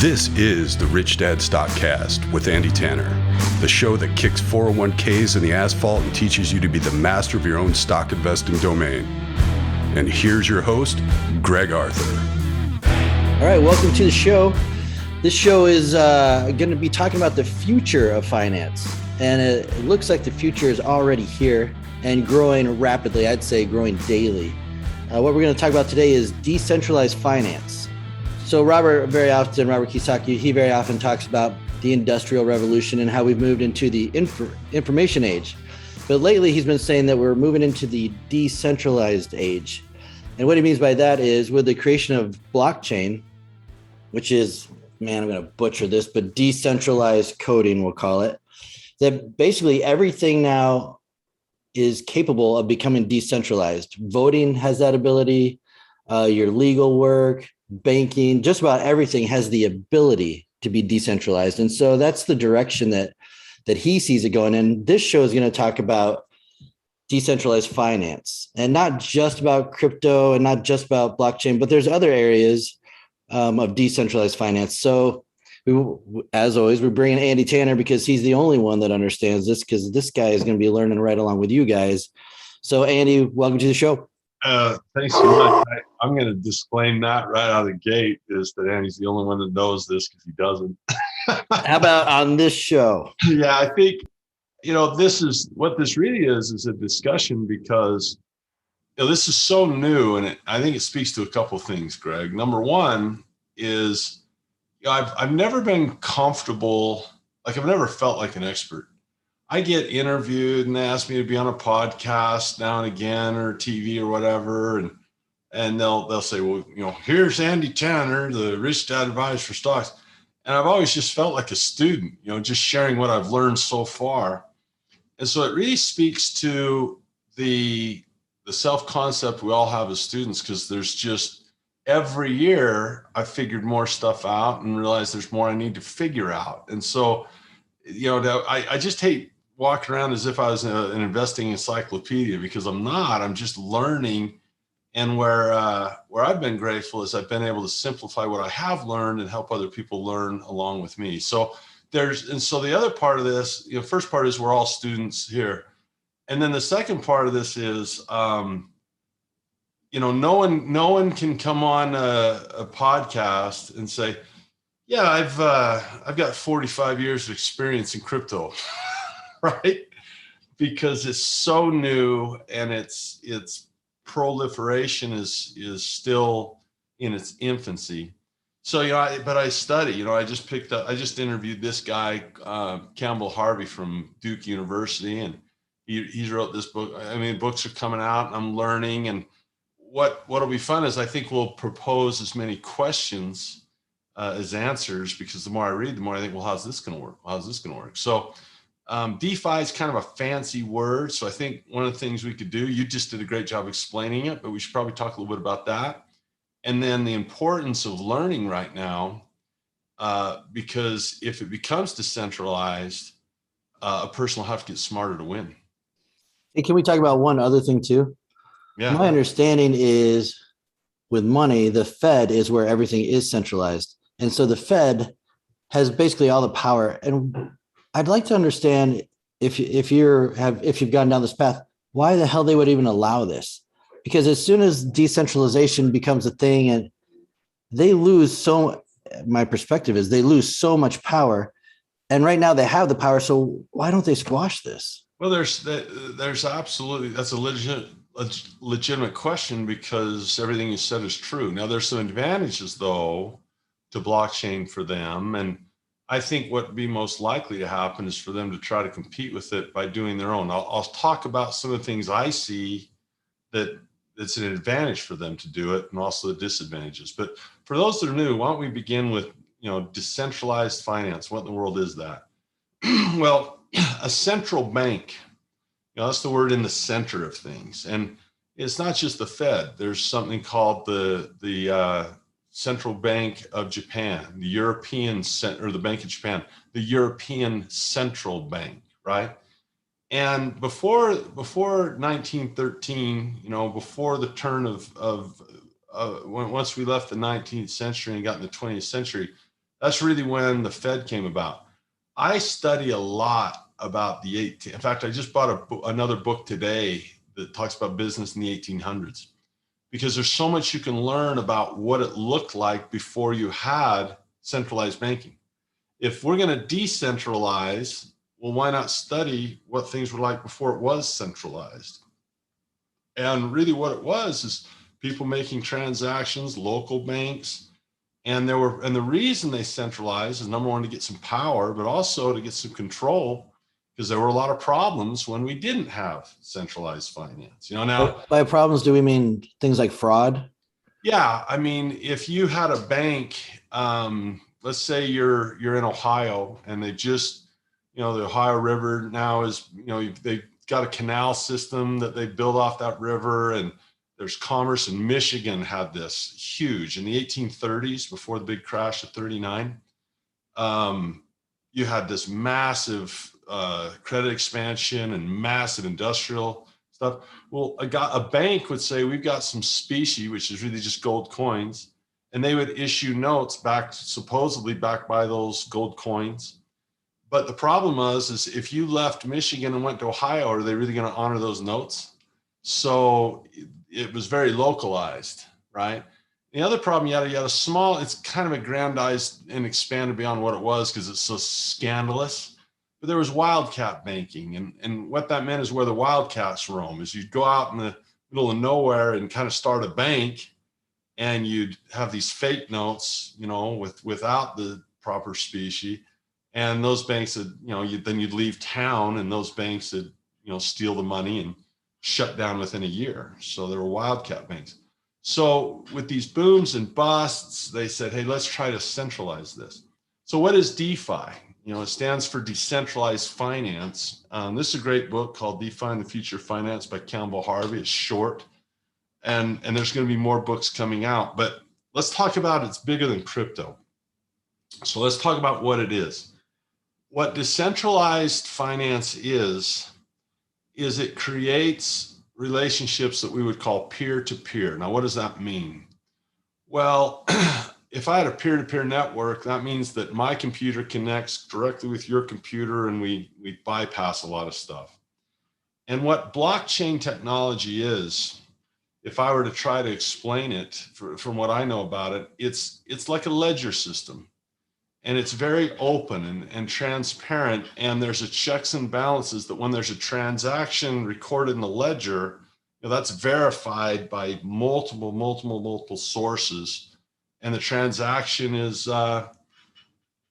This is the Rich Dad StockCast with Andy Tanner, the show that kicks 401ks in the asphalt and teaches you to be the master of your own stock investing domain. And here's your host, Greg Arthur. All right, welcome to the show. This show is going to be talking about the future of finance. And it looks like the future is already here and growing rapidly. I'd say growing daily. What we're going to talk about today is decentralized finance. So Robert Kiyosaki, he very often talks about the Industrial Revolution and how we've moved into the information age. But lately he's been saying that we're moving into the decentralized age. And what he means by that is with the creation of blockchain, which is, I'm going to butcher this, but decentralized coding, we'll call it, that basically everything now is capable of becoming decentralized. Voting has that ability, your legal work, banking, just about everything has the ability to be decentralized. And so that's the direction that he sees it going. And this show is going to talk about decentralized finance, and not just about crypto and not just about blockchain, but there's other areas of decentralized finance. So as always, we're bringing Andy Tanner because he's the only one that understands this, because this guy is going to be learning right along with you guys. So Andy, welcome to the show. Thanks so much. I'm going to disclaim that right out of the gate, is that Andy's the only one that knows this, because he doesn't. How about on this show? Yeah, I think, this is what this really is a discussion, because this is so new, and I think it speaks to a couple of things, Greg. Number one is, I've never been comfortable, I've never felt like an expert. I get interviewed and they ask me to be on a podcast now and again, or TV or whatever, and they'll say, well, here's Andy Tanner, the Rich Dad advisor for stocks. And I've always just felt like a student, just sharing what I've learned so far. And so it really speaks to the self-concept we all have as students, because there's just every year I figured more stuff out and realized there's more I need to figure out. And so, I just hate walking around as if I was an investing encyclopedia, because I'm not. I'm just learning. And where I've been grateful is I've been able to simplify what I have learned and help other people learn along with me. So the other part of this, first part is we're all students here. And then the second part of this is, no one can come on a podcast and say, yeah, I've got 45 years of experience in crypto, right? Because it's so new, and its proliferation is still in its infancy. So, but I study, I just interviewed this guy, Campbell Harvey from Duke University, and he's wrote this book. Books are coming out, and I'm learning. And what'll be fun is I think we'll propose as many questions as answers, because the more I read, the more I think, well, how's this going to work? How's this going to work? So DeFi is kind of a fancy word. So I think one of the things we could do, you just did a great job explaining it, but we should probably talk a little bit about that. And then the importance of learning right now, because if it becomes decentralized, a person will have to get smarter to win. Hey, can we talk about one other thing too? Yeah. My understanding is with money, the Fed is where everything is centralized. And so the Fed has basically all the power. And I'd like to understand if you've gone down this path, why the hell they would even allow this? Because as soon as decentralization becomes a thing, and my perspective is they lose so much power. And right now they have the power. So why don't they squash this? Well, there's absolutely, that's a legitimate question, because everything you said is true. Now there's some advantages though to blockchain for them. And I think what would be most likely to happen is for them to try to compete with it by doing their own. I'll talk about some of the things I see that it's an advantage for them to do it, and also the disadvantages. But for those that are new, why don't we begin with, decentralized finance? What in the world is that? Well, a central bank, that's the word in the center of things. And it's not just the Fed. There's something called the Central Bank of Japan, the Bank of Japan, the European Central Bank, right? And before 1913, before the turn of once we left the 19th century and got in the 20th century, That's really when the Fed came about. I study a lot about the 18. In fact, I just bought another book today that talks about business in the 1800s, because there's so much you can learn about what it looked like before you had centralized banking. If we're going to decentralize, well, why not study what things were like before it was centralized? And really what it was is people making transactions, local banks, and the reason they centralized is, number one, to get some power, but also to get some control, because there were a lot of problems when we didn't have centralizized finance. Now by problems, do we mean things like fraud? Yeah, I mean, if you had a bank, let's say you're in Ohio, and they just, the Ohio River now is, they've got a canal system that they built off that river, and there's commerce. In Michigan had this huge in the 1830s, before the big crash of 39. You had this massive credit expansion and massive industrial stuff. Well, a bank would say, we've got some specie, which is really just gold coins, and they would issue notes supposedly backed by those gold coins. But the problem is if you left Michigan and went to Ohio, are they really going to honor those notes? So it was very localized, right? The other problem, you had a small, it's kind of aggrandized and expanded beyond what it was because it's so scandalous. But there was wildcat banking. And what that meant is where the wildcats roam, is you'd go out in the middle of nowhere and kind of start a bank, and you'd have these fake notes, without the proper specie. And those banks would, then you'd leave town, and those banks would, steal the money and shut down within a year. So there were wildcat banks. So with these booms and busts, they said, hey, let's try to centralize this. So what is DeFi? It stands for decentralized finance. This is a great book called DeFi and the Future of Finance by Campbell Harvey. It's short, and there's going to be more books coming out. But let's talk about it's bigger than crypto. So let's talk about what it is. What decentralized finance is it creates relationships that we would call peer-to-peer. Now, what does that mean? Well, if I had a peer-to-peer network, that means that my computer connects directly with your computer, and we bypass a lot of stuff. And what blockchain technology is, if I were to try to explain it from what I know about it, it's like a ledger system. And it's very open and transparent. And there's a checks and balances that when there's a transaction recorded in the ledger, that's verified by multiple sources. And the transaction is,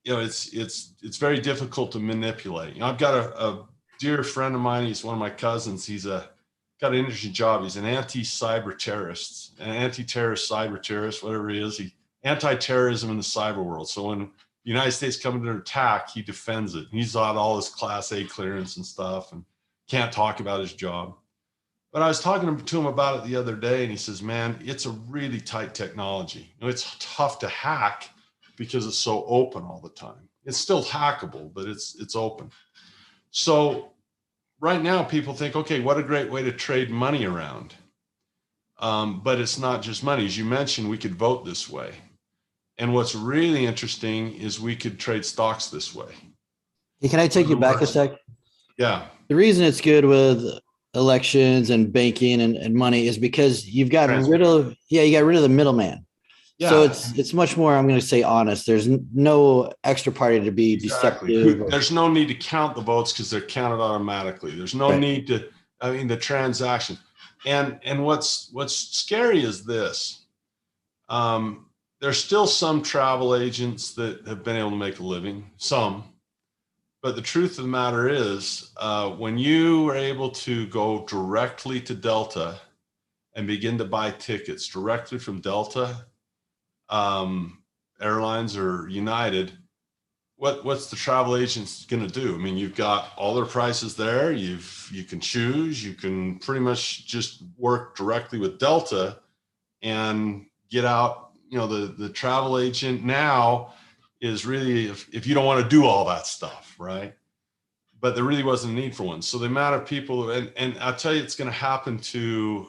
it's very difficult to manipulate. I've got a dear friend of mine. He's one of my cousins. He's got an interesting job. He's an anti-cyber terrorist, an anti-terrorist, cyber terrorist, whatever he is. Anti-terrorism in the cyber world. So when the United States comes under attack, he defends it. He's got all his Class A clearance and stuff, and can't talk about his job. But I was talking to him about it the other day, and he says, man, it's a really tight technology. It's tough to hack because it's so open all the time. It's still hackable, but it's open. So right now people think, okay, what a great way to trade money around. But it's not just money. As you mentioned, we could vote this way. And what's really interesting is we could trade stocks this way. Hey, can I take you back a sec? Yeah. The reason it's good with elections and banking and money is because you've gotten rid of the middleman. Yeah. So it's much more, I'm going to say, honest. There's no extra party to be deceptive. There's no need to count the votes because they're counted automatically. There's no need to, the transaction. And what's scary is this. There's still some travel agents that have been able to make a living, but the truth of the matter is when you are able to go directly to Delta and begin to buy tickets directly from Delta Airlines or United, what's the travel agents going to do? I mean, you've got all their prices there. You can choose. You can pretty much just work directly with Delta and get out. The travel agent now is really, if you don't want to do all that stuff, right? But there really wasn't a need for one. So the amount of people, and I'll tell you, it's going to happen to,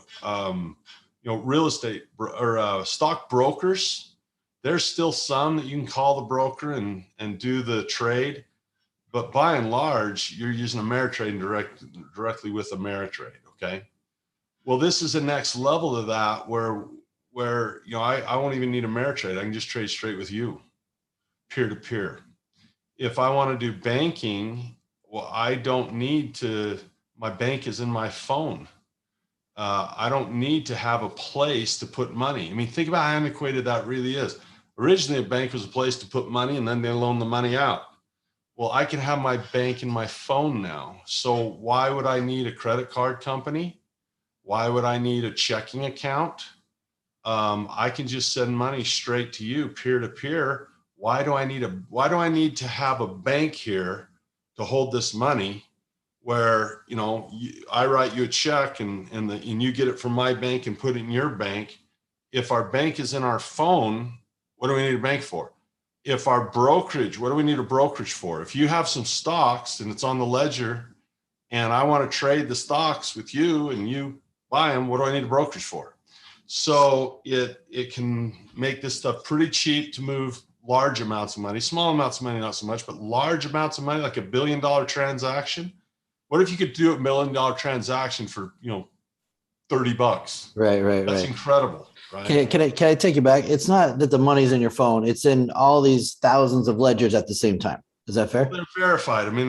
real estate or stock brokers. There's still some that you can call the broker and do the trade, but by and large, you're using Ameritrade directly with Ameritrade. Okay. Well, this is the next level of that where I won't even need Ameritrade. I can just trade straight with you, peer to peer. If I want to do banking, well, I don't need to. My bank is in my phone. I don't need to have a place to put money. I mean, think about how antiquated that really is. Originally, a bank was a place to put money, and then they loan the money out. Well, I can have my bank in my phone now. So why would I need a credit card company? Why would I need a checking account? I can just send money straight to you, peer to peer. Why do I need to have a bank here to hold this money? Where I write you a check and you get it from my bank and put it in your bank. If our bank is in our phone, what do we need a bank for? If our brokerage, what do we need a brokerage for? If you have some stocks and it's on the ledger and I want to trade the stocks with you and you buy them, what do I need a brokerage for? So it can make this stuff pretty cheap to move large amounts of money. Small amounts of money, not so much, but large amounts of money, like $1 billion transaction. What if you could do a $1 million transaction for, $30? Right. That's incredible, right? Can I take you back? It's not that the money's in your phone. It's in all these thousands of ledgers at the same time. Is that fair? They're verified. I mean,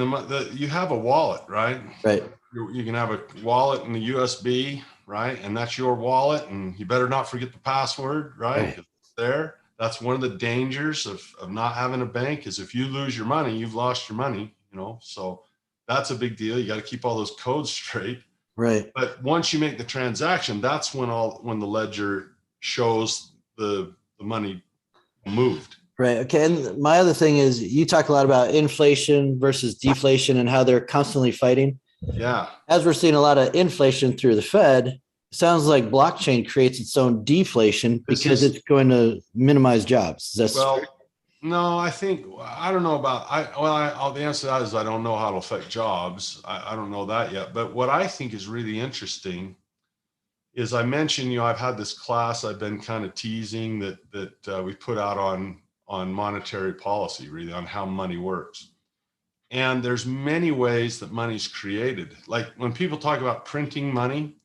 you have a wallet, right? Right. You can have a wallet in the USB, right? And that's your wallet. And you better not forget the password, right? It's there. That's one of the dangers of not having a bank is if you lose your money, you've lost your money, so that's a big deal. You got to keep all those codes straight. Right. But once you make the transaction, that's when the ledger shows the money moved. Right. Okay. And my other thing is you talk a lot about inflation versus deflation and how they're constantly fighting. Yeah. As we're seeing a lot of inflation through the Fed, it sounds like blockchain creates its own deflation because it's going to minimize jobs. No, I don't know about, the answer to that is I don't know how it'll affect jobs. I don't know that yet. But what I think is really interesting is I mentioned, I've had this class I've been kind of teasing that we put out on monetary policy, really on how money works. And there's many ways that money's created. Like when people talk about printing money,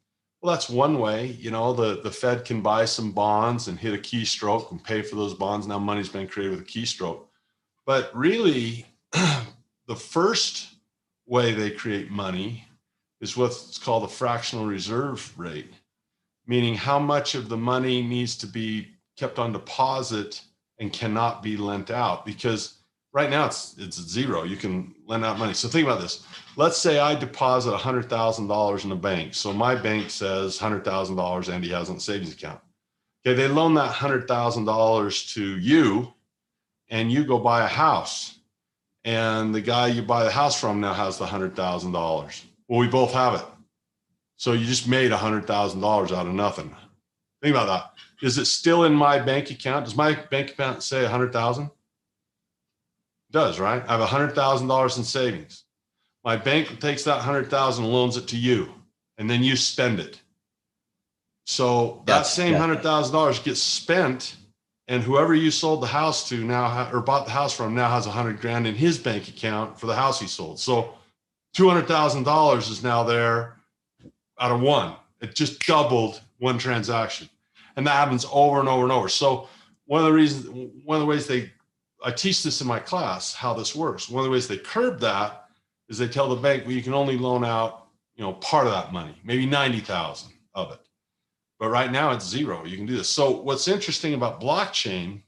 well, that's one way. The Fed can buy some bonds and hit a keystroke and pay for those bonds. Now money's been created with a keystroke. But really, the first way they create money is what's called the fractional reserve rate, meaning how much of the money needs to be kept on deposit and cannot be lent out. Because right now it's zero. You can lend out money. So think about this. Let's say I deposit $100,000 in a bank. So my bank says $100,000 Andy has on the savings account. Okay, they loan that $100,000 to you and you go buy a house. And the guy you buy the house from now has the $100,000. Well, we both have it. So you just made $100,000 out of nothing. Think about that. Is it still in my bank account? Does my bank account say 100,000? Does, right? I have $100,000 in savings. My bank takes that 100,000 and loans it to you, and then you spend it. So that same $100,000 gets spent, and whoever you sold the house to now, or bought the house from, now has $100,000 in his bank account for the house he sold. So $200,000 is now there out of one. It just doubled one transaction, and that happens over and over and over. So one of the ways I teach this in my class, how this works. One of the ways they curb that is they tell the bank, well, you can only loan out, part of that money, maybe 90,000 of it. But right now it's zero. You can do this. So what's interesting about blockchain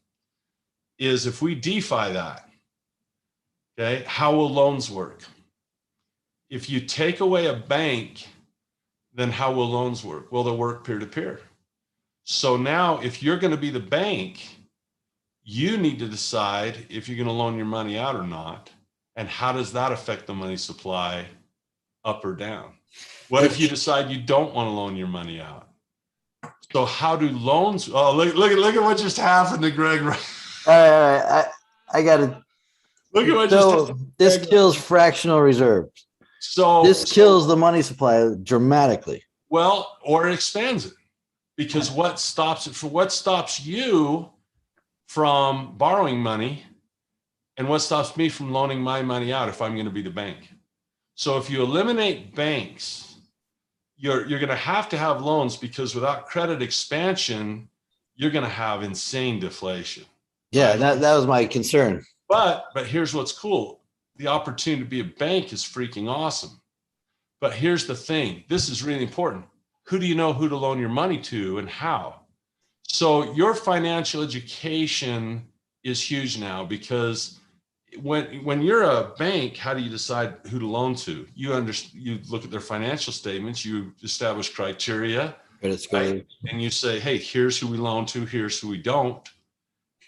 is if we DeFi that, okay, how will loans work? If you take away a bank, then how will loans work? Well, they'll work peer to peer. So now if you're going to be the bank, you need to decide if you're going to loan your money out or not. And how does that affect the money supply up or down? What if you decide you don't want to loan your money out? So how do loans, look at what just happened to Greg. All right. I got to. Look at what just happened. This kills fractional reserves. So this kills the money supply dramatically. Well, or it expands it. Because what stops you from borrowing money, and what stops me from loaning my money out if I'm going to be the bank? So if you eliminate banks, you're going to have loans, because without credit expansion, you're going to have insane deflation. Yeah, right? that was my concern. But here's what's cool. The opportunity to be a bank is freaking awesome. But here's the thing. This is really important. Who do you know who to loan your money to and how? So your financial education is huge now, because when you're a bank, how do you decide who to loan to? You look at their financial statements, you establish criteria, right? And you say, hey, here's who we loan to, here's who we don't.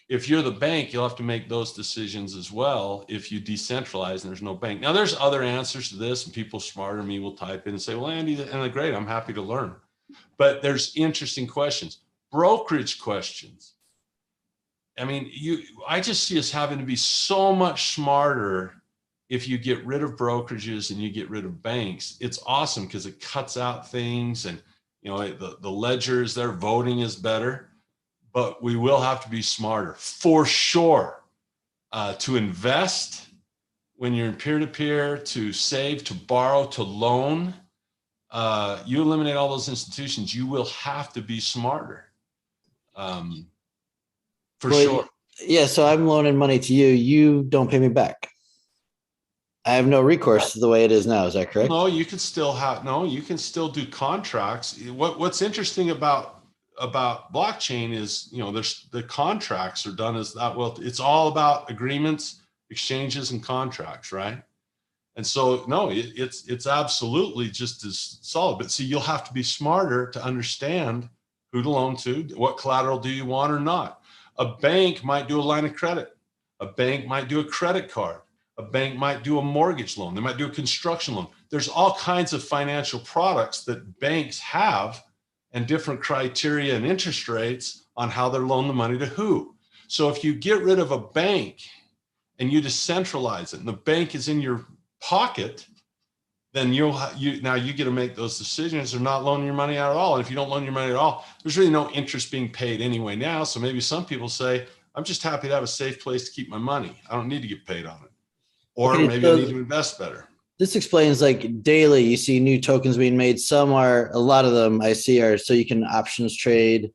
If you're the bank, you'll have to make those decisions as well if you decentralize and there's no bank. Now, there's other answers to this, and people smarter than me will type in and say, well, Andy, and great, I'm happy to learn. But there's interesting questions, brokerage questions. I mean, I just see us having to be so much smarter if you get rid of brokerages and you get rid of banks. It's awesome because it cuts out things, and the ledgers, their voting is better. But we will have to be smarter for sure, to invest when you're in peer-to-peer, to save, to borrow, to loan. You eliminate all those institutions, you will have to be smarter. For sure. Yeah. So I'm loaning money to you. You don't pay me back. I have no recourse to the way it is now. Is that correct? No, you can still do contracts. What's interesting about blockchain is, there's the contracts are done as that. Well, it's all about agreements, exchanges, and contracts, right? And so, no, it's absolutely just as solid. But see, you'll have to be smarter to understand who to loan to, what collateral do you want or not. A bank might do a line of credit. A bank might do a credit card. A bank might do a mortgage loan. They might do a construction loan. There's all kinds of financial products that banks have, and different criteria and interest rates on how they're loaning the money to who. So if you get rid of a bank and you decentralize it, and the bank is in your pocket, then now you get to make those decisions. They're not loaning your money out at all. And if you don't loan your money at all, there's really no interest being paid anyway now. So maybe some people say, I'm just happy to have a safe place to keep my money. I don't need to get paid on it. Or maybe I need to invest better. This explains, like, daily you see new tokens being made. A lot of them I see are so you can options trade.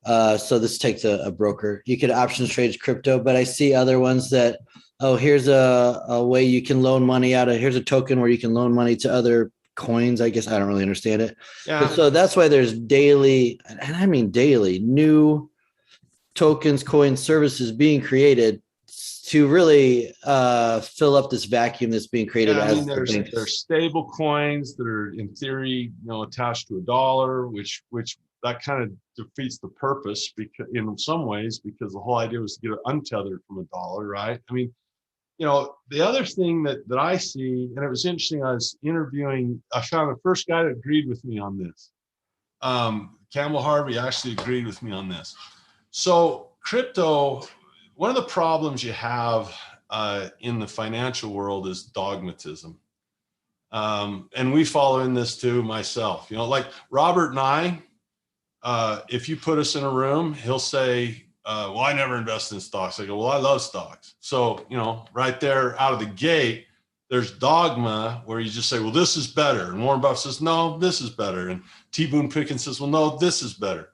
So this takes a broker. You could options trade crypto, but I see other ones that, here's a way you can loan money out of, here's a token where you can loan money to other coins. I guess I don't really understand it. Yeah. But so that's why there's daily, and I mean daily, new tokens, coins, services being created to really fill up this vacuum that's being created. There's stable coins that are in theory, attached to a dollar, which that kind of defeats the purpose, because in some ways, because the whole idea was to get it untethered from a dollar, right? I mean, the other thing that I see, and it was interesting, I found the first guy that agreed with me on this. Campbell Harvey actually agreed with me on this. So crypto, one of the problems you have in the financial world is dogmatism. And we follow in this too, myself. Like Robert and I, if you put us in a room, he'll say, well, I never invest in stocks. I go, well, I love stocks. So, right there out of the gate, there's dogma where you just say, well, this is better. And Warren Buffett says, no, this is better. And T. Boone Pickens says, well, no, this is better.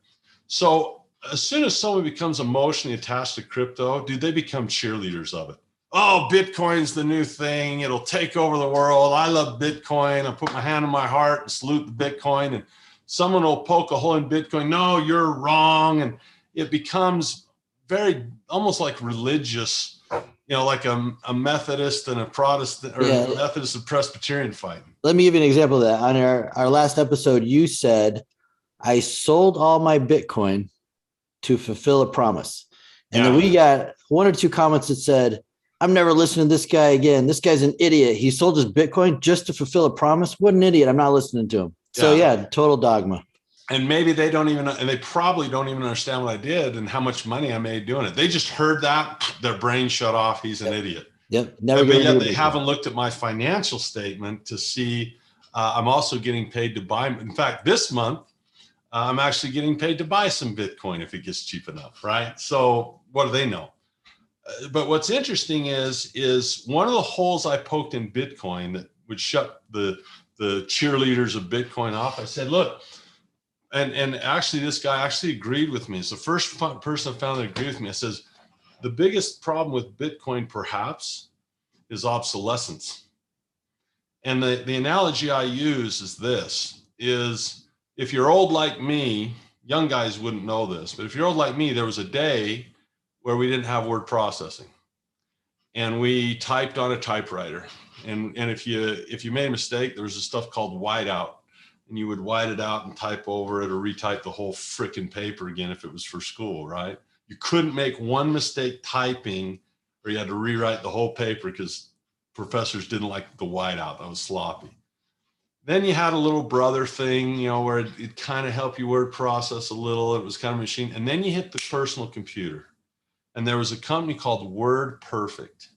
So as soon as someone becomes emotionally attached to crypto, dude, they become cheerleaders of it. Oh, Bitcoin's the new thing. It'll take over the world. I love Bitcoin. I put my hand on my heart and salute the Bitcoin. And someone will poke a hole in Bitcoin. No, you're wrong. And it becomes very almost like religious, like a Methodist and a Protestant, or a Methodist and Presbyterian fighting. Let me give you an example of that. On our last episode, you said, I sold all my Bitcoin to fulfill a promise. And then we got one or two comments that said, I'm never listening to this guy again. This guy's an idiot. He sold his Bitcoin just to fulfill a promise. What an idiot. I'm not listening to him. So total dogma. And maybe they probably don't even understand what I did and how much money I made doing it. They just heard that, their brain shut off. He's an idiot. Yep. But yet they haven't looked at my financial statement to see I'm also getting paid to buy. In fact, this month, I'm actually getting paid to buy some Bitcoin if it gets cheap enough, right? So what do they know? But what's interesting is one of the holes I poked in Bitcoin that would shut the cheerleaders of Bitcoin off. I said, look, and actually this guy actually agreed with me. It's the first person I found that agreed with me. I says, the biggest problem with Bitcoin perhaps is obsolescence. And the analogy I use is this, is if you're old like me, young guys wouldn't know this, but if you're old like me, there was a day where we didn't have word processing and we typed on a typewriter. And if you made a mistake, there was this stuff called whiteout, and you would white it out and type over it or retype the whole frickin' paper again if it was for school, right? You couldn't make one mistake typing or you had to rewrite the whole paper because professors didn't like the whiteout. That was sloppy. Then you had a little brother thing, where it kind of helped you word process a little. It was kind of a machine. And then you hit the personal computer. And there was a company called WordPerfect.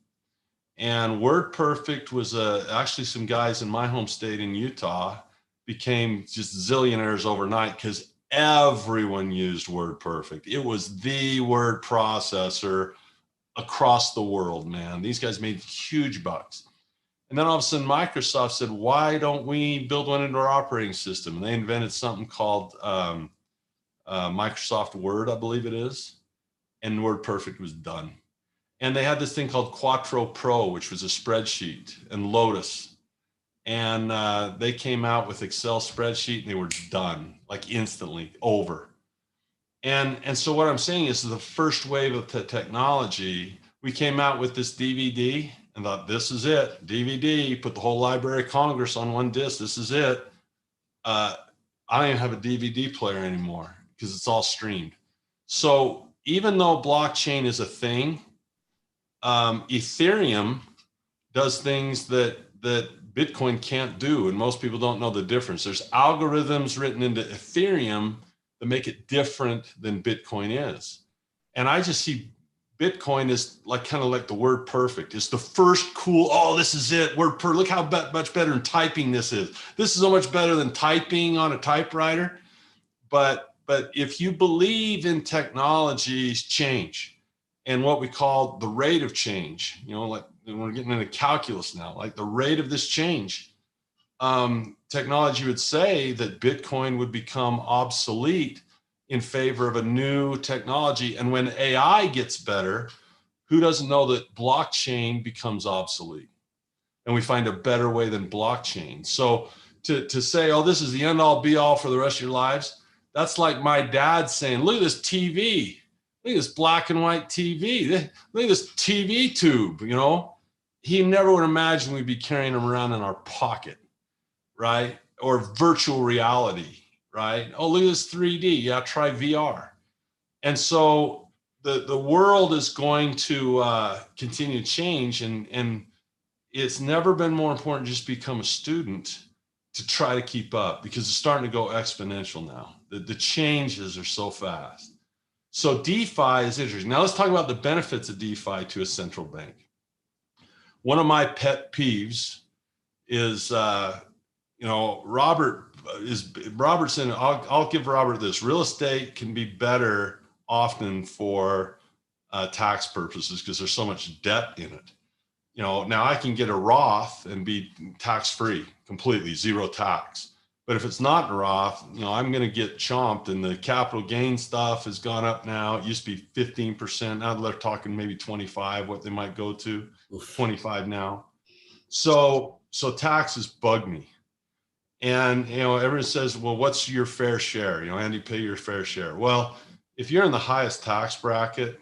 And WordPerfect was actually some guys in my home state in Utah became just zillionaires overnight because everyone used WordPerfect. It was the word processor across the world, man. These guys made huge bucks. And then all of a sudden Microsoft said, why don't we build one into our operating system? And they invented something called Microsoft Word, I believe it is. And WordPerfect was done. And they had this thing called Quattro Pro, which was a spreadsheet, and Lotus. And they came out with Excel spreadsheet and they were done, like instantly, over. And so what I'm saying is the first wave of technology, we came out with this DVD and thought, this is it, DVD, put the whole Library of Congress on one disc, this is it. I don't even have a DVD player anymore because it's all streamed. So even though blockchain is a thing, Ethereum does things that Bitcoin can't do, and most people don't know the difference. There's algorithms written into Ethereum that make it different than Bitcoin is. And I just see Bitcoin is kind of like the WordPerfect. It's the first cool, oh, this is it, WordPerfect. Look how much better than typing this is. This is so much better than typing on a typewriter. But if you believe in technology's change and what we call the rate of change, like we're getting into calculus now, like the rate of this change, technology would say that Bitcoin would become obsolete in favor of a new technology. And when AI gets better, who doesn't know that blockchain becomes obsolete? And we find a better way than blockchain. So to say, oh, this is the end all be all for the rest of your lives, that's like my dad saying, look at this TV. Look at this black and white TV. Look at this TV tube, He never would imagine we'd be carrying them around in our pocket, right? Or virtual reality, right? Oh, look at this 3D. Yeah, try VR. And so the world is going to continue to change, and it's never been more important to just become a student to try to keep up, because it's starting to go exponential now. The changes are so fast. So DeFi is interesting. Now let's talk about the benefits of DeFi to a central bank. One of my pet peeves is, Robertson, I'll give Robert this. Real estate can be better often for tax purposes because there's so much debt in it. Now I can get a Roth and be tax-free, completely, zero tax. But if it's not in Roth, I'm going to get chomped, and the capital gain stuff has gone up now. It used to be 15%. Now they're talking maybe 25, what they might go to. Oof. 25 now. So taxes bug me. And, everyone says, well, what's your fair share? Andy, pay your fair share. Well, if you're in the highest tax bracket,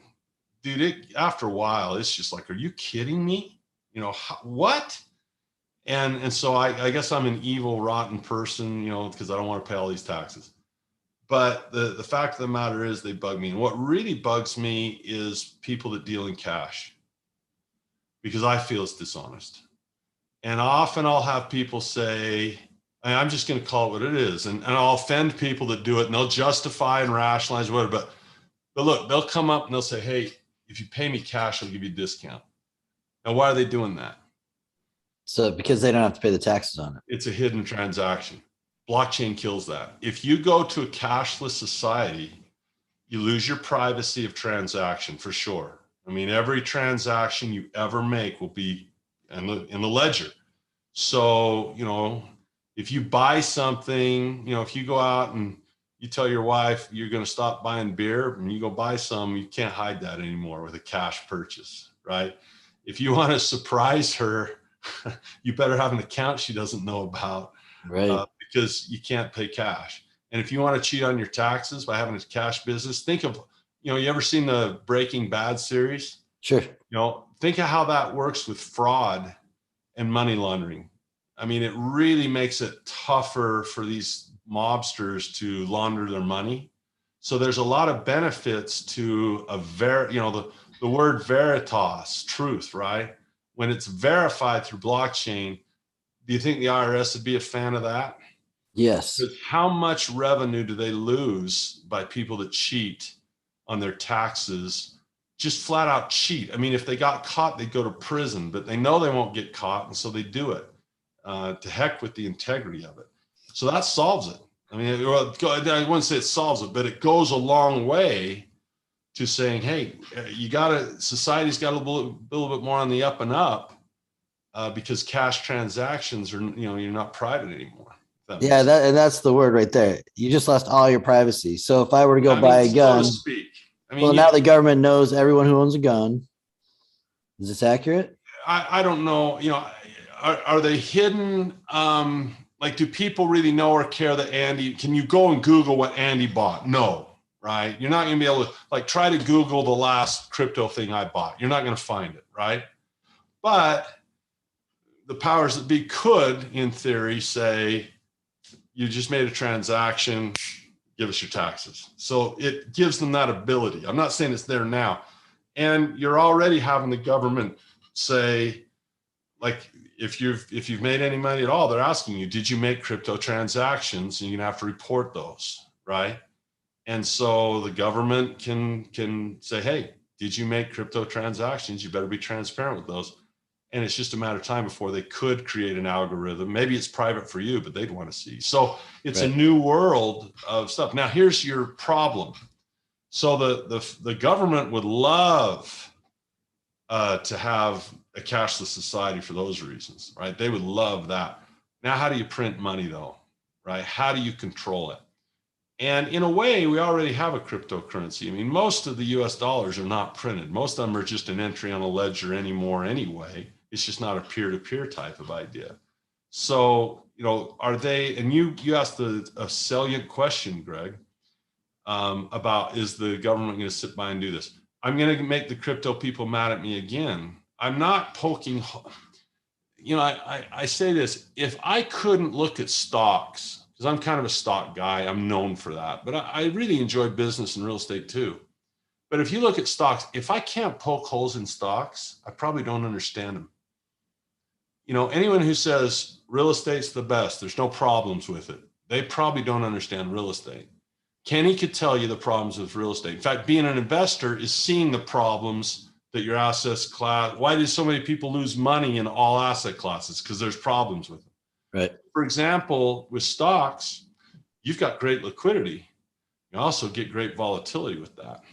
dude, after a while, it's just like, are you kidding me? What? And so I guess I'm an evil, rotten person, because I don't want to pay all these taxes. But the fact of the matter is they bug me. And what really bugs me is people that deal in cash, because I feel it's dishonest. And often I'll have people say, I'm just going to call it what it is. And I'll offend people that do it, and they'll justify and rationalize whatever. But look, they'll come up and they'll say, hey, if you pay me cash, I'll give you a discount. Now, why are they doing that? So because they don't have to pay the taxes on it. It's a hidden transaction. Blockchain kills that. If you go to a cashless society, you lose your privacy of transaction for sure. I mean, every transaction you ever make will be in the ledger. So, if you buy something, if you go out and you tell your wife you're going to stop buying beer and you go buy some, you can't hide that anymore with a cash purchase, right? If you want to surprise her, you better have an account she doesn't know about, Right. because you can't pay cash. And if you want to cheat on your taxes by having a cash business, think of, you ever seen the Breaking Bad series? Sure. Think of how that works with fraud and money laundering. I mean, it really makes it tougher for these mobsters to launder their money. So there's a lot of benefits to the word veritas, truth, right? When it's verified through blockchain, do you think the IRS would be a fan of that? Yes. Because how much revenue do they lose by people that cheat on their taxes? Just flat out cheat. I mean, if they got caught, they'd go to prison, but they know they won't get caught, and so they do it. To heck with the integrity of it. So that solves it. I mean, I wouldn't say it solves it, but it goes a long way to saying, hey, society's got a little bit more on the up and up, because cash transactions are, you're not private anymore. Yeah, that's the word right there. You just lost all your privacy. So if I were to go buy a gun, so to speak. I mean, well, now the government knows everyone who owns a gun. Is this accurate? I don't know. Are they hidden? Do people really know or care that Andy? Can you go and Google what Andy bought? No, right? You're not going to be able to try to Google the last crypto thing I bought. You're not going to find it, right? But the powers that be could, in theory, say, you just made a transaction, give us your taxes. So it gives them that ability. I'm not saying it's there now. And you're already having the government say, if you've made any money at all, they're asking you, did you make crypto transactions? And you're gonna have to report those, right? And so the government can say, hey, did you make crypto transactions? You better be transparent with those. And it's just a matter of time before they could create an algorithm. Maybe it's private for you, but they'd want to see. So it's a new world of stuff. Now, here's your problem. So the government would love to have a cashless society for those reasons, right? They would love that. Now, how do you print money though, right? How do you control it? And in a way, we already have a cryptocurrency. I mean, most of the US dollars are not printed. Most of them are just an entry on a ledger anymore anyway. It's just not a peer-to-peer type of idea. So, are they, and you asked a salient question, Greg, about, is the government going to sit by and do this? I'm going to make the crypto people mad at me again. I'm not poking, I say this, if I couldn't look at stocks, because I'm kind of a stock guy, I'm known for that, but I really enjoy business and real estate too. But if you look at stocks, if I can't poke holes in stocks, I probably don't understand them. Anyone who says real estate's the best, there's no problems with it, they probably don't understand real estate. Kenny could tell you the problems with real estate. In fact, being an investor is seeing the problems that your assets class. Why do so many people lose money in all asset classes? Because there's problems with them. Right. For example, with stocks, you've got great liquidity. You also get great volatility with that.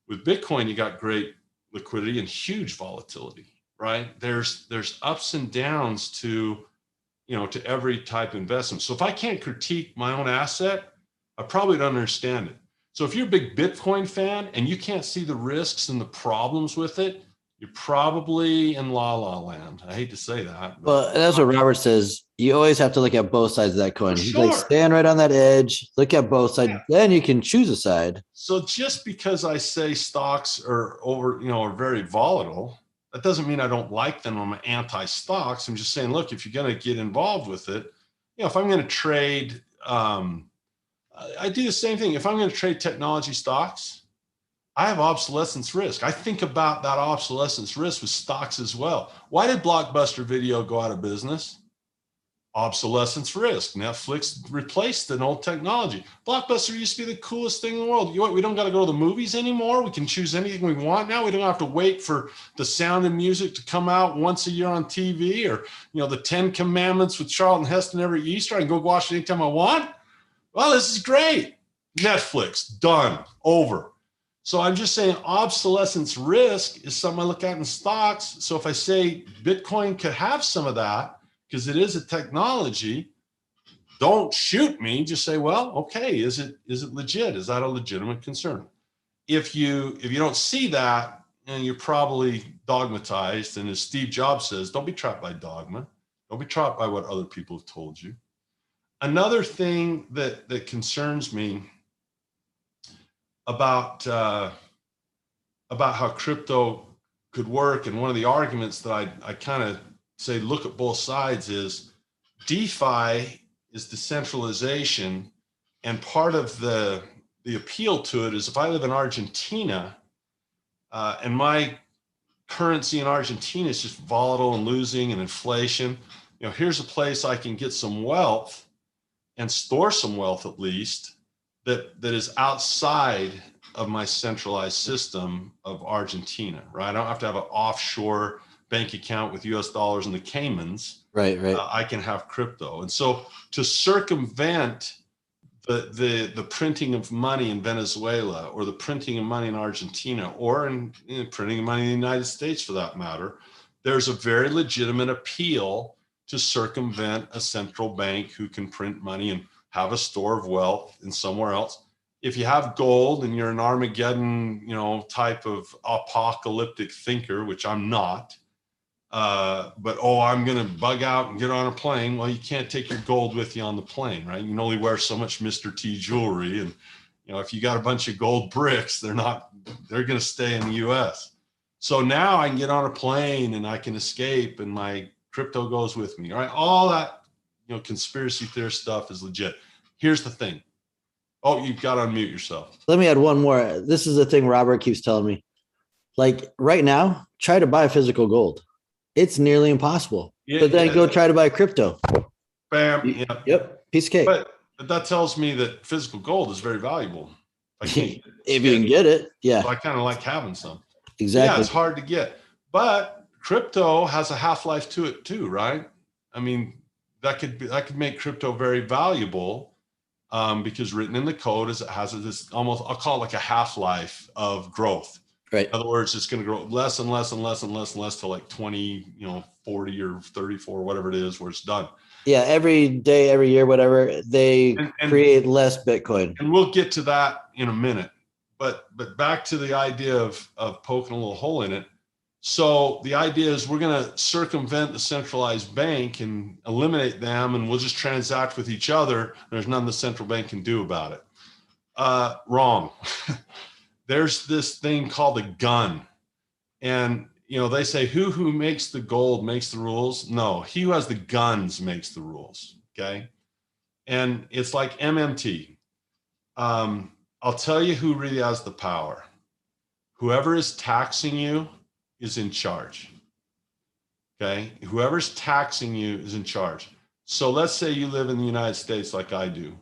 With Bitcoin, you got great liquidity and huge volatility, right? There's ups and downs to every type of investment. So if I can't critique my own asset, I probably don't understand it. So if you're a big Bitcoin fan and you can't see the risks and the problems with it, you're probably in la la land. I hate to say that. Well, that's what Robert says. You always have to look at both sides of that coin. He's sure. stand right on that edge, look at both sides, then you can choose a side. So just because I say stocks are are very volatile, that doesn't mean I don't like them. I'm anti-stocks. I'm just saying, look, if you're going to get involved with it, if I'm going to trade, I do the same thing. If I'm going to trade technology stocks, I have obsolescence risk. I think about that obsolescence risk with stocks as well. Why did Blockbuster Video go out of business? Obsolescence risk. Netflix replaced an old technology. Blockbuster used to be the coolest thing in the world. We don't got to go to the movies anymore. We can choose anything we want now. We don't have to wait for the Sound of Music to come out once a year on TV, or the 10 Commandments with Charlton Heston every Easter. I can go watch it anytime I want. Well, this is great. Netflix, done, over. So I'm just saying obsolescence risk is something I look at in stocks. So if I say Bitcoin could have some of that, because it is a technology, don't shoot me. Just say, well, okay, is it legit? Is that a legitimate concern? If you don't see that, and you're probably dogmatized, and as Steve Jobs says, don't be trapped by dogma. Don't be trapped by what other people have told you. Another thing that concerns me about how crypto could work, and one of the arguments that I kind of say look at both sides, is DeFi is decentralization, and part of the appeal to it is if I live in Argentina and my currency in Argentina is just volatile and losing and inflation, here's a place I can get some wealth and store some wealth, at least that is outside of my centralized system of Argentina, right? I don't have to have an offshore bank account with US dollars in the Caymans. Right. I can have crypto. And so to circumvent the printing of money in Venezuela, or the printing of money in Argentina, or in printing of money in the United States for that matter, there's a very legitimate appeal to circumvent a central bank who can print money and have a store of wealth in somewhere else. If you have gold and you're an Armageddon, type of apocalyptic thinker, which I'm not, but I'm going to bug out and get on a plane. Well, you can't take your gold with you on the plane, right? You can only wear so much Mr. T jewelry. And, if you got a bunch of gold bricks, they're going to stay in the US. So now I can get on a plane and I can escape, and my crypto goes with me. All right. All that, conspiracy theorist stuff is legit. Here's the thing. Oh, you've got to unmute yourself. Let me add one more. This is the thing Robert keeps telling me. Like right now, try to buy physical gold. It's nearly impossible. But then go try to buy crypto. Bam. Yep. Piece of cake. But that tells me that physical gold is very valuable. If you can get it. Yeah. So I kind of like having some. Exactly. Yeah, it's hard to get. But crypto has a half-life to it too, right? I mean, that could make crypto very valuable. Because written in the code is it has this almost, I'll call it like a half-life of growth. Right. In other words, it's going to grow less and less and less and less and less till like 20, 40 or 34, whatever it is, where it's done. Yeah. Every day, every year, whatever, they create less Bitcoin. And we'll get to that in a minute. But back to the idea of poking a little hole in it. So the idea is we're going to circumvent the centralized bank and eliminate them, and we'll just transact with each other. There's nothing the central bank can do about it. Wrong. There's this thing called a gun. And, they say who makes the gold makes the rules. No, he who has the guns makes the rules. Okay. And it's like MMT. I'll tell you who really has the power. Whoever is taxing you is in charge. Okay. Whoever's taxing you is in charge. So let's say you live in the United States like I do,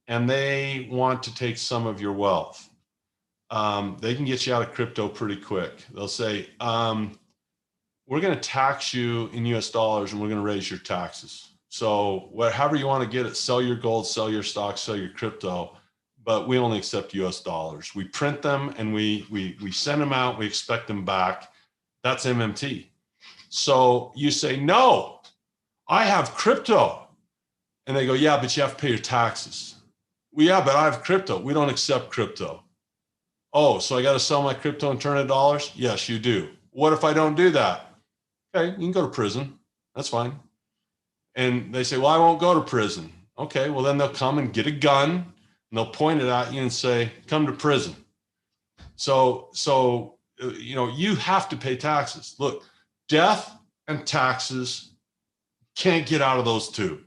and they want to take some of your wealth. They can get you out of crypto pretty quick. They'll say, we're going to tax you in US dollars, and we're going to raise your taxes. So however you want to get it, sell your gold, sell your stocks, sell your crypto, but we only accept US dollars. We print them and we send them out. We expect them back. That's MMT. So you say, no, I have crypto. And they go, yeah, but you have to pay your taxes. Well, yeah, but I have crypto. We don't accept crypto. Oh, so I got to sell my crypto and turn it to dollars? Yes, you do. What if I don't do that? Okay, you can go to prison. That's fine. And they say, well, I won't go to prison. Okay, well, then they'll come and get a gun and they'll point it at you and say, come to prison. So you have to pay taxes. Look, death and taxes can't get out of those two.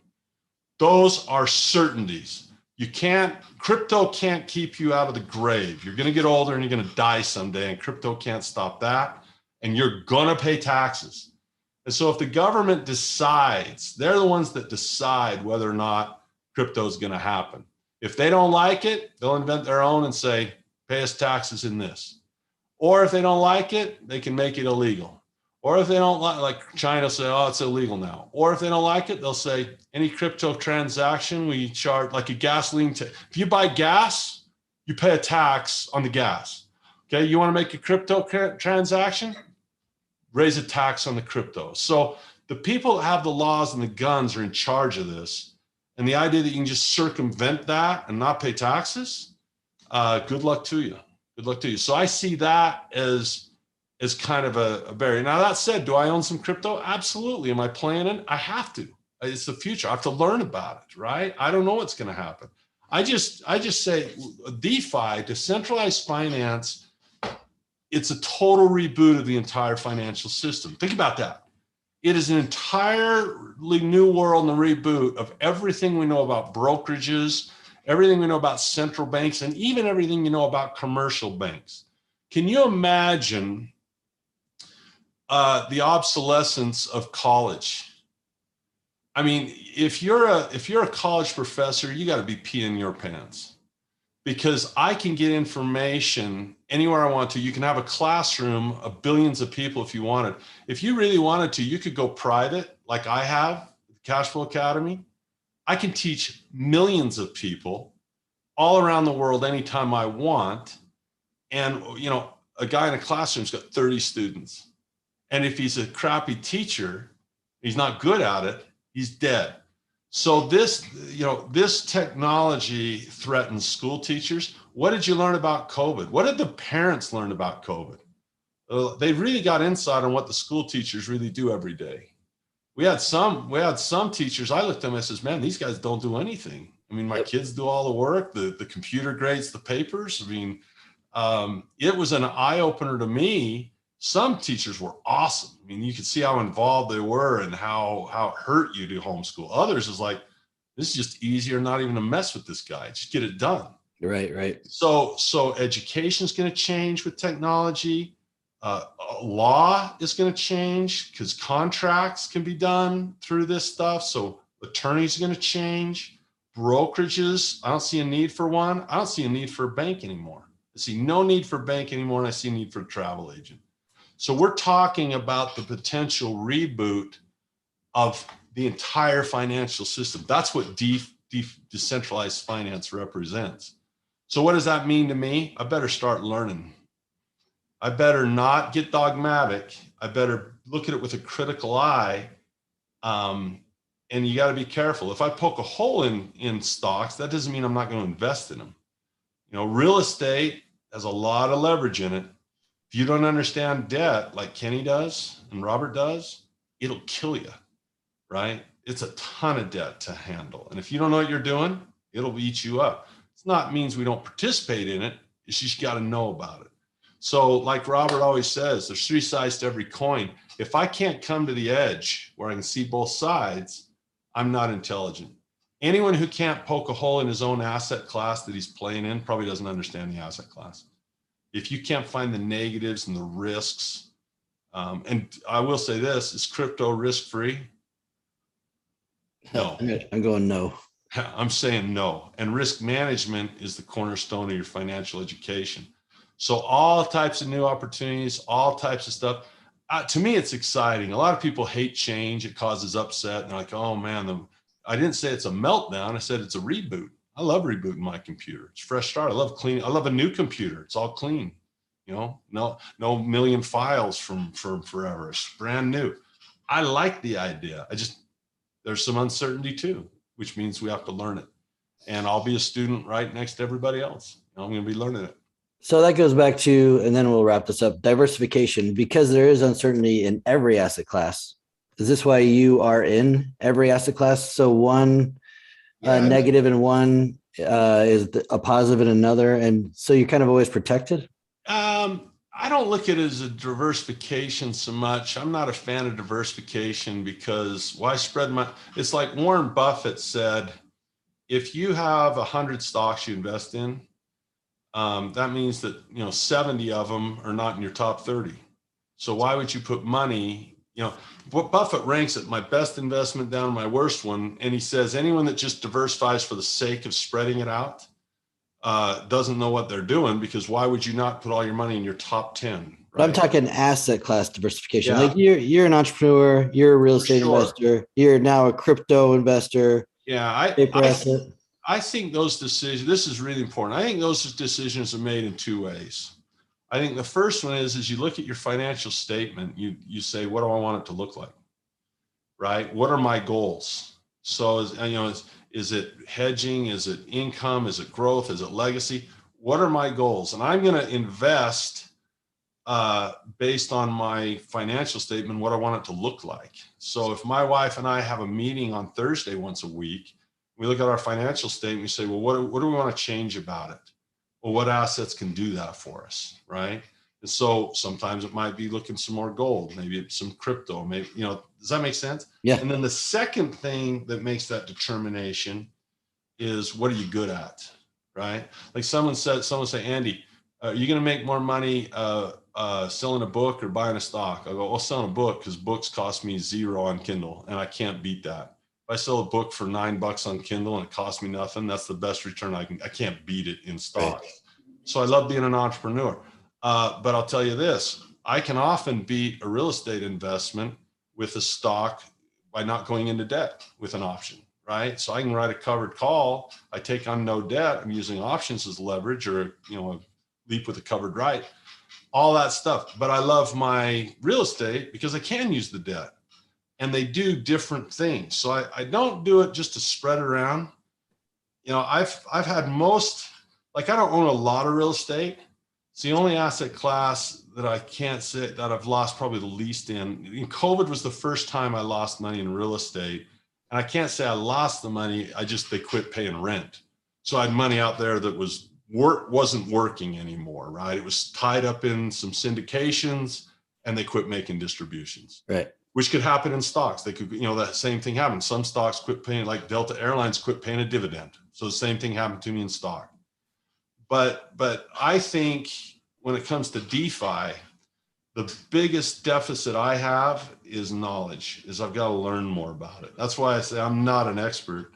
Those are certainties. Crypto can't keep you out of the grave. You're going to get older and you're going to die someday, and crypto can't stop that. And you're going to pay taxes. And so if the government decides, they're the ones that decide whether or not crypto is going to happen. If they don't like it, they'll invent their own and say, pay us taxes in this. Or if they don't like it, they can make it illegal. Or if they don't like China say, oh, it's illegal now. Or if they don't like it, they'll say any crypto transaction we charge, like a gasoline. If you buy gas, you pay a tax on the gas. Okay, you want to make a crypto transaction? Raise a tax on the crypto. So the people that have the laws and the guns are in charge of this. And the idea that you can just circumvent that and not pay taxes, good luck to you. Good luck to you. So I see that as kind of a barrier. Now that said, do I own some crypto? Absolutely. Am I playing it? I have to. It's the future. I have to learn about it, right? I don't know what's going to happen. I just say DeFi, decentralized finance, it's a total reboot of the entire financial system. Think about that. It is an entirely new world and a reboot of everything we know about brokerages, everything we know about central banks, and even everything you know about commercial banks. Can you imagine the obsolescence of college? I mean, if you're a college professor, you got to be peeing your pants, because I can get information anywhere I want to. You can have a classroom of billions of people if you wanted. If you really wanted to, you could go private, like I have, Cashflow Academy. I can teach millions of people all around the world anytime I want. And, you know, a guy in a classroom's got 30 students. And if he's a crappy teacher, he's not good at it, he's dead. So this technology threatens school teachers. What did you learn about COVID? What did the parents learn about COVID? They really got insight on what the school teachers really do every day. We had some teachers, I looked at them and says, man, these guys don't do anything. I mean, my kids do all the work, the computer grades the papers. I mean, it was an eye-opener to me. Some teachers were awesome. I mean, you could see how involved they were and how it hurt you to homeschool. Others is like, this is just easier not even to mess with this guy. Just get it done. Right. So education is going to change with technology. Law is going to change because contracts can be done through this stuff. So attorneys are going to change. Brokerages, I don't see a need for one. I don't see a need for a bank anymore. I see no need for a bank anymore, and I see a need for a travel agent. So we're talking about the potential reboot of the entire financial system. That's what decentralized finance represents. So what does that mean to me? I better start learning. I better not get dogmatic. I better look at it with a critical eye. And you got to be careful. If I poke a hole in stocks, that doesn't mean I'm not going to invest in them. You know, real estate has a lot of leverage in it. If you don't understand debt like Kenny does and Robert does, it'll kill you, right? It's a ton of debt to handle. And if you don't know what you're doing, it'll eat you up. It's not means we don't participate in it. It's just got to know about it. So like Robert always says, there's three sides to every coin. If I can't come to the edge where I can see both sides, I'm not intelligent. Anyone who can't poke a hole in his own asset class that he's playing in probably doesn't understand the asset class. If you can't find the negatives and the risks, and I will say this, is crypto risk-free? No. I'm going no. I'm saying no. And risk management is the cornerstone of your financial education. So all types of new opportunities, all types of stuff. To me, it's exciting. A lot of people hate change. It causes upset. And they're like, oh man, I didn't say it's a meltdown. I said it's a reboot. I love rebooting my computer. It's a fresh start. I love clean. I love a new computer. It's all clean. You know, no million files from forever. It's brand new. I like the idea. There's some uncertainty too, which means we have to learn it. And I'll be a student right next to everybody else. I'm going to be learning it. So that goes back to, and then we'll wrap this up, diversification, because there is uncertainty in every asset class. Is this why you are in every asset class? So one negative in one is a positive in another. And so you're kind of always protected? I don't look at it as a diversification so much. I'm not a fan of diversification because why spread it's like Warren Buffett said, if you have 100 stocks you invest in, that means that, 70 of them are not in your top 30. So why would you put money, what Buffett ranks at my best investment down to my worst one. And he says, anyone that just diversifies for the sake of spreading it out doesn't know what they're doing, because why would you not put all your money in your top 10? But I'm talking asset class diversification. Yeah. Like you're an entrepreneur, you're a real estate investor, you're now a crypto investor. Yeah, I think those decisions, this is really important. I think those decisions are made in two ways. I think the first one is you look at your financial statement, you say, what do I want it to look like? Right? What are my goals? So is it hedging? Is it income? Is it growth? Is it legacy? What are my goals? And I'm going to invest based on my financial statement, what I want it to look like. So if my wife and I have a meeting on Thursday once a week, we look at our financial statement, we say, well, what do we want to change about it? Well, what assets can do that for us, right? And so sometimes it might be looking some more gold, maybe it's some crypto, maybe, does that make sense? Yeah. And then the second thing that makes that determination is, what are you good at, right? Like someone say, Andy, are you going to make more money selling a book or buying a stock? I go, well, selling a book, because books cost me $0 on Kindle, and I can't beat that. If I sell a book for $9 on Kindle and it costs me nothing, that's the best return I can't beat it in stocks. Right. So I love being an entrepreneur. But I'll tell you this, I can often beat a real estate investment with a stock by not going into debt with an option, right? So I can write a covered call. I take on no debt. I'm using options as leverage, or, a leap with a covered right, all that stuff. But I love my real estate because I can use the debt, and they do different things. So I don't do it just to spread it around. I've had I don't own a lot of real estate. It's the only asset class that I can't say that I've lost probably the least in. COVID was the first time I lost money in real estate. And I can't say I lost the money. They quit paying rent. So I had money out there that wasn't working anymore, right? It was tied up in some syndications, and they quit making distributions. Right. Which could happen in stocks. They could, that same thing happened. Some stocks quit paying, like Delta Airlines quit paying a dividend. So the same thing happened to me in stock. But I think when it comes to DeFi, the biggest deficit I have is knowledge, I've got to learn more about it. That's why I say I'm not an expert.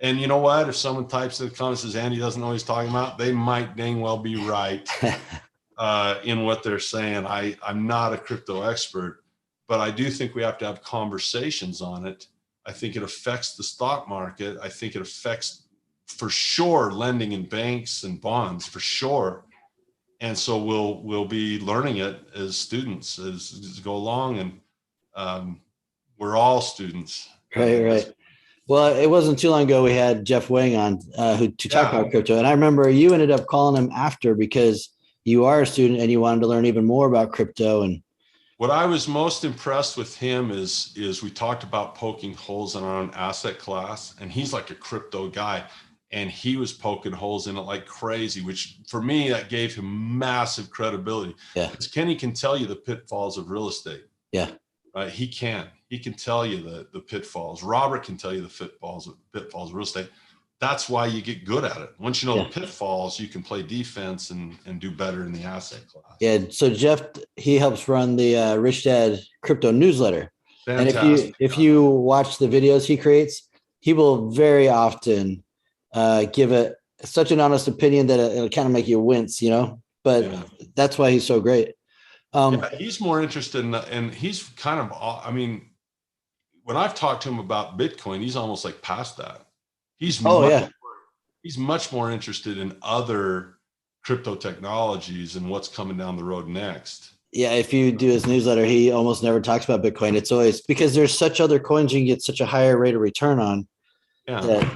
And you know what? If someone types in the comments and says, Andy doesn't know what he's talking about, they might dang well be right in what they're saying. I'm not a crypto expert, but I do think we have to have conversations on it. I think it affects the stock market. I think it affects, for sure, lending in banks and bonds, for sure. And so we'll be learning it as students as go along, and we're all students. Right. Well, it wasn't too long ago we had Jeff Wang on to talk about crypto, and I remember you ended up calling him after because you are a student and you wanted to learn even more about crypto. And what I was most impressed with him is we talked about poking holes in our own asset class, and he's like a crypto guy. And he was poking holes in it like crazy, which for me, that gave him massive credibility. Yeah. Because Kenny can tell you the pitfalls of real estate. Yeah. Right. He can tell you the pitfalls. Robert can tell you the pitfalls of real estate. That's why you get good at it. Once you know the pitfalls, you can play defense and do better in the asset class. Yeah. So Jeff, he helps run the Rich Dad Crypto newsletter. Fantastic. And if you watch the videos he creates, he will very often give it such an honest opinion that it'll kind of make you wince, but that's why he's so great. He's more interested in, and he's kind of, when I've talked to him about Bitcoin, he's almost like past that. He's much more interested in other crypto technologies and what's coming down the road next. Yeah. If you do his newsletter, he almost never talks about Bitcoin. It's always because there's such other coins you can get such a higher rate of return on. Yeah.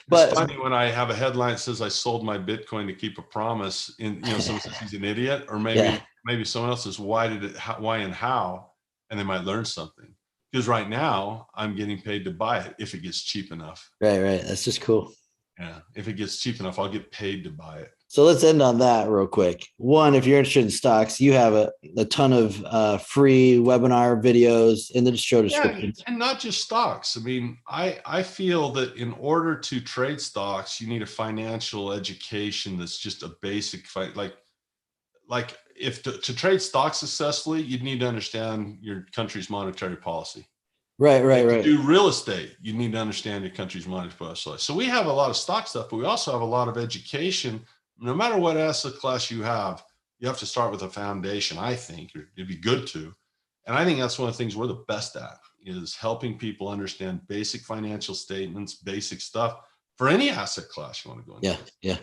But it's funny when I have a headline that says I sold my Bitcoin to keep a promise, and someone says he's an idiot, or maybe someone else says why and how, and they might learn something. Because right now I'm getting paid to buy it if it gets cheap enough. Right. That's just cool. Yeah. If it gets cheap enough, I'll get paid to buy it. So let's end on that real quick. One, if you're interested in stocks, you have a ton of free webinar videos in the show description. And not just stocks. I feel that in order to trade stocks, you need a financial education that's just a basic, like if to trade stocks successfully, you'd need to understand your country's monetary policy. Right. To do real estate, you need to understand your country's monetary policy. So we have a lot of stock stuff, but we also have a lot of education. No matter what asset class you have to start with a foundation, I think. It'd be good to. And I think that's one of the things we're the best at, is helping people understand basic financial statements, basic stuff for any asset class you want to go into. Yeah.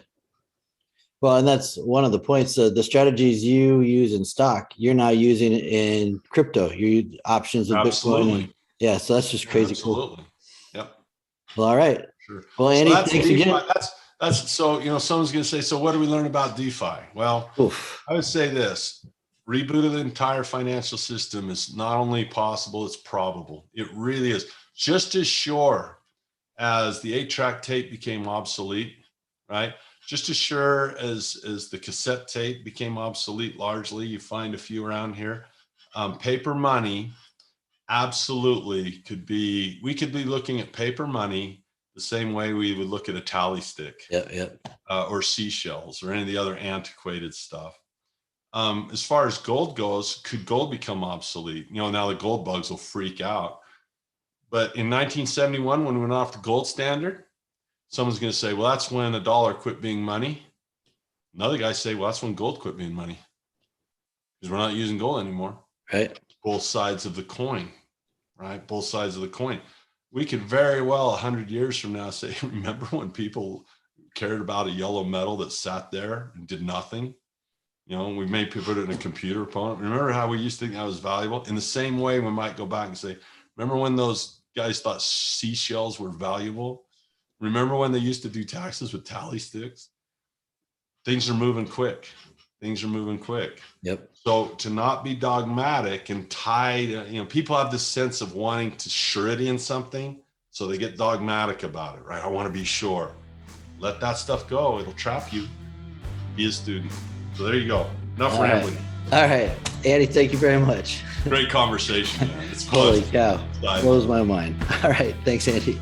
Well, and that's one of the points. The strategies you use in stock, you're now using in crypto. You use options of Bitcoin. And, so that's just crazy. Absolutely. Cool. Yep. Well, all right. Sure. Well, Andy, so thanks again. That's so, someone's going to say, so what do we learn about DeFi? Well, I would say this: reboot of the entire financial system is not only possible, it's probable. It really is. Just as sure as the 8-track tape became obsolete, right? Just as sure as the cassette tape became obsolete largely, you find a few around here. Paper money absolutely we could be looking at paper money the same way we would look at a tally stick, or seashells or any of the other antiquated stuff. As far as gold goes, could gold become obsolete? Now the gold bugs will freak out. But in 1971, when we went off the gold standard, someone's going to say, well, that's when a dollar quit being money. Another guy say, well, that's when gold quit being money, because we're not using gold anymore. Right. Both sides of the coin, right? Both sides of the coin. We could very well 100 years from now say, remember when people cared about a yellow metal that sat there and did nothing? We made people put it in a computer opponent. Remember how we used to think that was valuable? In the same way, we might go back and say, remember when those guys thought seashells were valuable? Remember when they used to do taxes with tally sticks? Things are moving quick. Yep. So to not be dogmatic and tied, people have this sense of wanting to surety in something, so they get dogmatic about it, right? I want to be sure. Let that stuff go. It'll trap you. Be a student. So there you go. Enough rambling. All right. Andy, thank you very much. Great conversation, man. It's Holy fun. cow. Blows my mind. All right. Thanks, Andy.